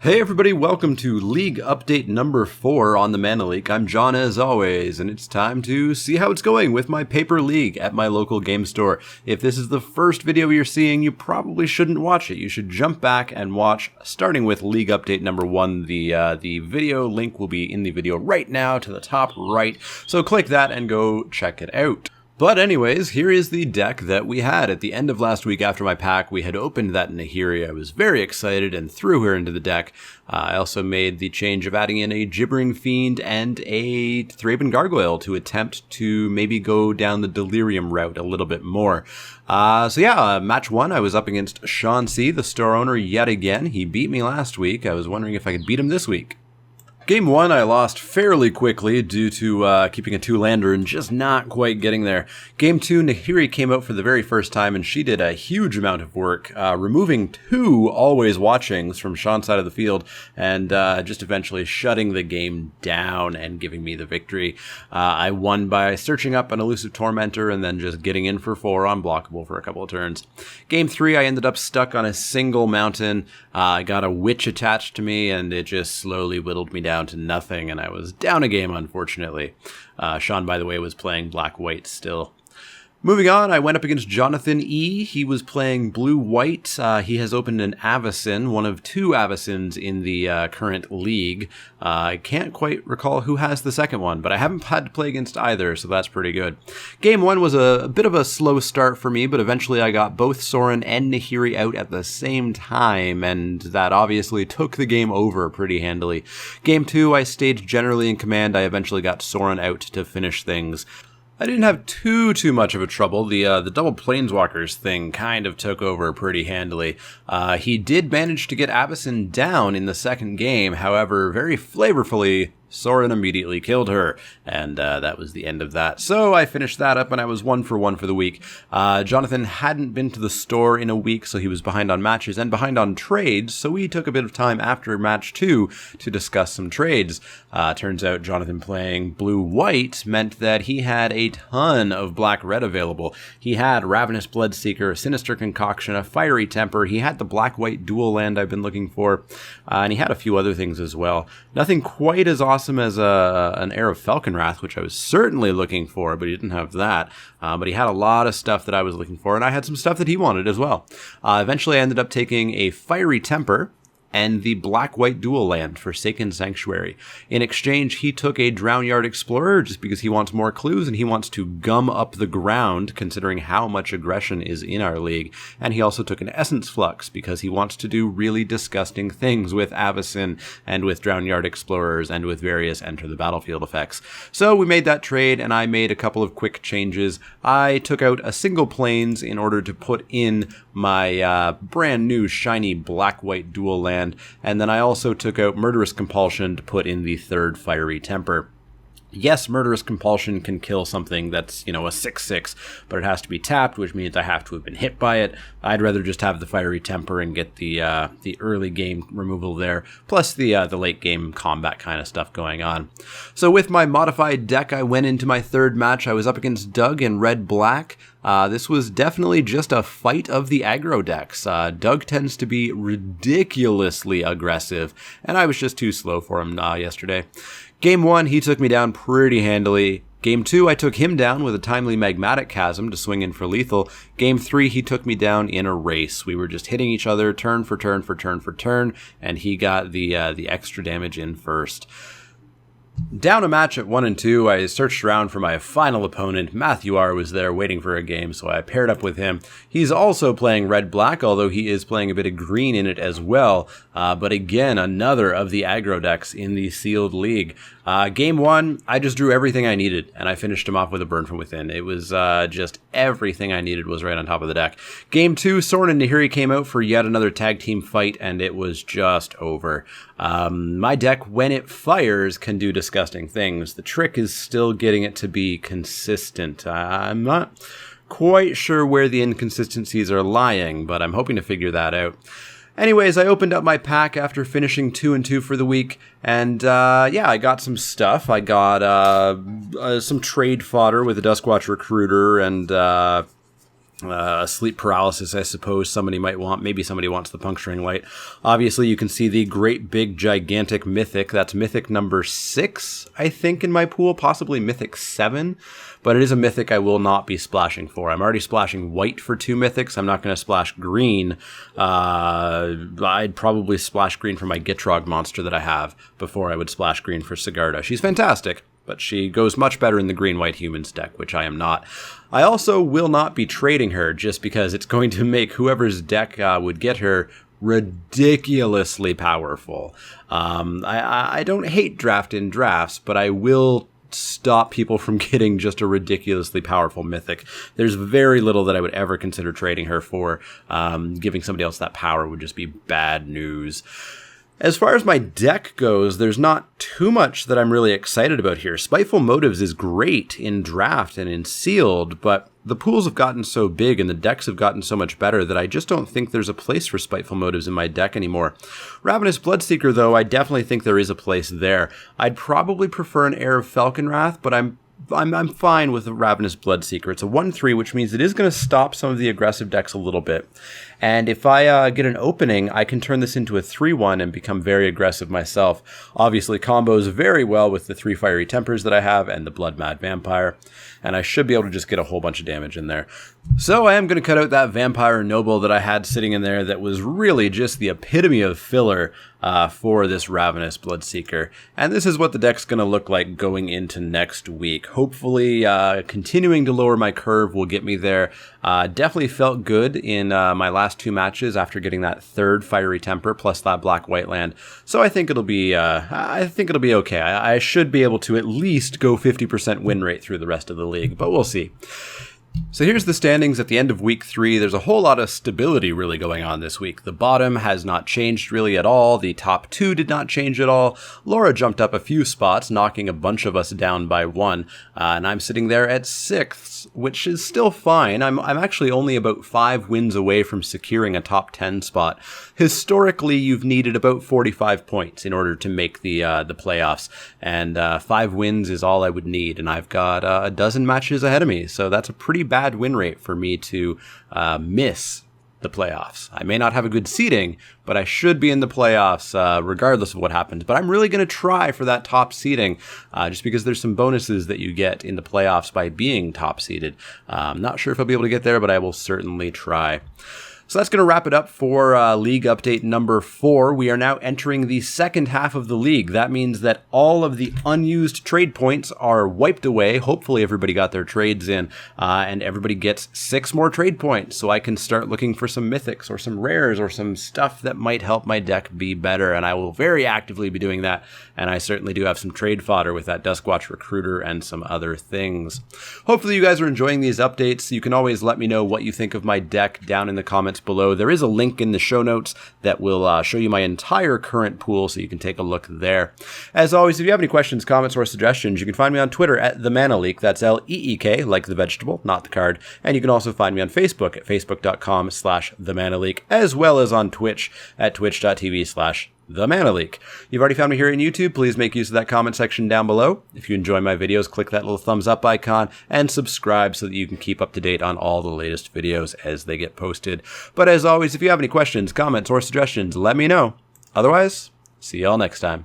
Hey everybody, welcome to League Update number 4 on the Mana Leek. I'm John as always, and it's time to see how it's going with my paper league at my local game store. If this is the first video you're seeing, you probably shouldn't watch it. You should jump back and watch, starting with League Update number 1. The video link will be in the video right now to the top right, so click that and go check it out. But anyways, here is the deck that we had. At the end of last week after my pack, we had opened that Nahiri. I was very excited and threw her into the deck. I also made the change of adding in a Gibbering Fiend and a Thraben Gargoyle to attempt to maybe go down the Delirium route a little bit more. Match 1, I was up against Sean C., the store owner, yet again. He beat me last week. I was wondering if I could beat him this week. Game 1, I lost fairly quickly due to keeping a 2-lander and just not quite getting there. Game 2, Nahiri came out for the very first time, and she did a huge amount of work, removing 2 always watchings from Sean's side of the field, and just eventually shutting the game down and giving me the victory. I won by searching up an elusive Tormentor and then just getting in for 4 unblockable for a couple of turns. Game 3, I ended up stuck on a single mountain. I got a witch attached to me, and it just slowly whittled me down to nothing, and I was down a game, unfortunately. Sean, by the way, was playing black-white still. Moving on, I went up against Jonathan E. He was playing blue-white. He has opened an Avacyn, one of 2 Avacins in the current league. I can't quite recall who has the second one, but I haven't had to play against either, so that's pretty good. Game 1 was a bit of a slow start for me, but eventually I got both Sorin and Nahiri out at the same time, and that obviously took the game over pretty handily. Game 2, I stayed generally in command. I eventually got Sorin out to finish things. I didn't have too much of a trouble. The double Planeswalkers thing kind of took over pretty handily. He did manage to get Avacyn down in the second game. However, very flavorfully, Sorin immediately killed her, and that was the end of that. So I finished that up, and I was 1 for 1 for the week. Jonathan hadn't been to the store in a week, so he was behind on matches and behind on trades, so we took a bit of time after match 2 to discuss some trades. Turns out Jonathan playing blue-white meant that he had a ton of black-red available. He had Ravenous Bloodseeker, Sinister Concoction, a Fiery Temper, he had the black-white dual land I've been looking for, and he had a few other things as well. Nothing quite as awesome as an Heir of Falconwrath, which I was certainly looking for, but he didn't have that. But he had a lot of stuff that I was looking for, and I had some stuff that he wanted as well. Eventually, I ended up taking a Fiery Temper and the black-white dual land, Forsaken Sanctuary. In exchange, he took a Drownyard Explorer just because he wants more clues and he wants to gum up the ground, considering how much aggression is in our league. And he also took an Essence Flux because he wants to do really disgusting things with Avacyn and with Drownyard Explorers and with various Enter the Battlefield effects. So we made that trade, and I made a couple of quick changes. I took out a single Plains in order to put in my brand new shiny black-white dual land, and then I also took out Murderous Compulsion to put in the third Fiery Temper. Yes, Murderous Compulsion can kill something that's, a 6/6, but it has to be tapped, which means I have to have been hit by it. I'd rather just have the Fiery Temper and get the early game removal there, plus the late game combat kind of stuff going on. So with my modified deck, I went into my third match. I was up against Doug in red-black. This was definitely just a fight of the aggro decks. Doug tends to be ridiculously aggressive, and I was just too slow for him yesterday. Game 1, he took me down pretty handily. Game 2, I took him down with a timely Magmatic Chasm to swing in for lethal. Game 3, he took me down in a race. We were just hitting each other turn for turn for turn for turn, and he got the extra damage in first. Down a match at 1 and 2, I searched around for my final opponent. Matthew R. was there waiting for a game, so I paired up with him. He's also playing red-black, although he is playing a bit of green in it as well. But again, another of the aggro decks in the sealed league. Game 1, I just drew everything I needed, and I finished him off with a Burn from Within. It was just everything I needed was right on top of the deck. Game 2, Sorin and Nahiri came out for yet another tag team fight, and it was just over. My deck, when it fires, can do disgusting things. The trick is still getting it to be consistent. I'm not quite sure where the inconsistencies are lying, but I'm hoping to figure that out. Anyways, I opened up my pack after finishing 2 and 2 for the week, and I got some stuff. I got some trade fodder with a Duskwatch Recruiter and Sleep paralysis, I suppose somebody might want. Maybe somebody wants the puncturing light. Obviously, you can see the great big gigantic mythic. That's mythic number 6, I think, in my pool, possibly mythic 7. But it is a mythic I will not be splashing for. I'm already splashing white for 2 mythics. I'm not going to splash green. I'd probably splash green for my Gitrog monster that I have before I would splash green for Sigarda. She's fantastic, but she goes much better in the green-white humans deck, which I am not. I also will not be trading her just because it's going to make whoever's deck would get her ridiculously powerful. I don't hate draft in drafts, but I will stop people from getting just a ridiculously powerful mythic. There's very little that I would ever consider trading her for. Giving somebody else that power would just be bad news. As far as my deck goes, there's not too much that I'm really excited about here. Spiteful Motives is great in draft and in sealed, but the pools have gotten so big and the decks have gotten so much better that I just don't think there's a place for Spiteful Motives in my deck anymore. Ravenous Bloodseeker, though, I definitely think there is a place there. I'd probably prefer an Heir of Falconwrath, but I'm fine with the Ravenous Bloodseeker. It's a 1/3, which means it is going to stop some of the aggressive decks a little bit. And if I get an opening, I can turn this into a 3/1 and become very aggressive myself. Obviously, combos very well with the 3 Fiery Tempers that I have and the Blood Mad Vampire. And I should be able to just get a whole bunch of damage in there. So I am going to cut out that Vampire Noble that I had sitting in there that was really just the epitome of filler for this Ravenous Bloodseeker. And this is what the deck's going to look like going into next week. Hopefully, continuing to lower my curve will get me there. Definitely felt good in my last 2 matches after getting that 3rd Fiery Temper plus that Black-White land. So I think it'll be okay. I should be able to at least go 50% win rate through the rest of the league, but we'll see. So here's the standings at the end of week 3. There's a whole lot of stability really going on this week. The bottom has not changed really at all. The top 2 did not change at all. Laura jumped up a few spots, knocking a bunch of us down by 1. And I'm sitting there at 6th, which is still fine. I'm actually only about 5 wins away from securing a top 10 spot. Historically, you've needed about 45 points in order to make the playoffs. And 5 wins is all I would need. And I've got a dozen matches ahead of me. So that's a pretty bad win rate for me to miss the playoffs. I may not have a good seeding, but I should be in the playoffs regardless of what happens. But I'm really going to try for that top seeding just because there's some bonuses that you get in the playoffs by being top seeded. I'm not sure if I'll be able to get there, but I will certainly try. So that's going to wrap it up for League Update number 4. We are now entering the second half of the league. That means that all of the unused trade points are wiped away. Hopefully everybody got their trades in, and everybody gets 6 more trade points, so I can start looking for some mythics or some rares or some stuff that might help my deck be better, and I will very actively be doing that, and I certainly do have some trade fodder with that Duskwatch Recruiter and some other things. Hopefully you guys are enjoying these updates. You can always let me know what you think of my deck down in the comments below. There is a link in the show notes that will show you my entire current pool, so you can take a look there. As always, if you have any questions, comments, or suggestions, you can find me on Twitter at The Mana Leek. That's Leek, like the vegetable, not the card. And you can also find me on Facebook at facebook.com/TheManaLeek, as well as on Twitch at twitch.tv/The Mana Leek. You've already found me here in YouTube. Please make use of that comment section down below. If you enjoy my videos, click that little thumbs up icon and subscribe so that you can keep up to date on all the latest videos as they get posted. But as always, if you have any questions, comments, or suggestions, let me know. Otherwise, see y'all next time.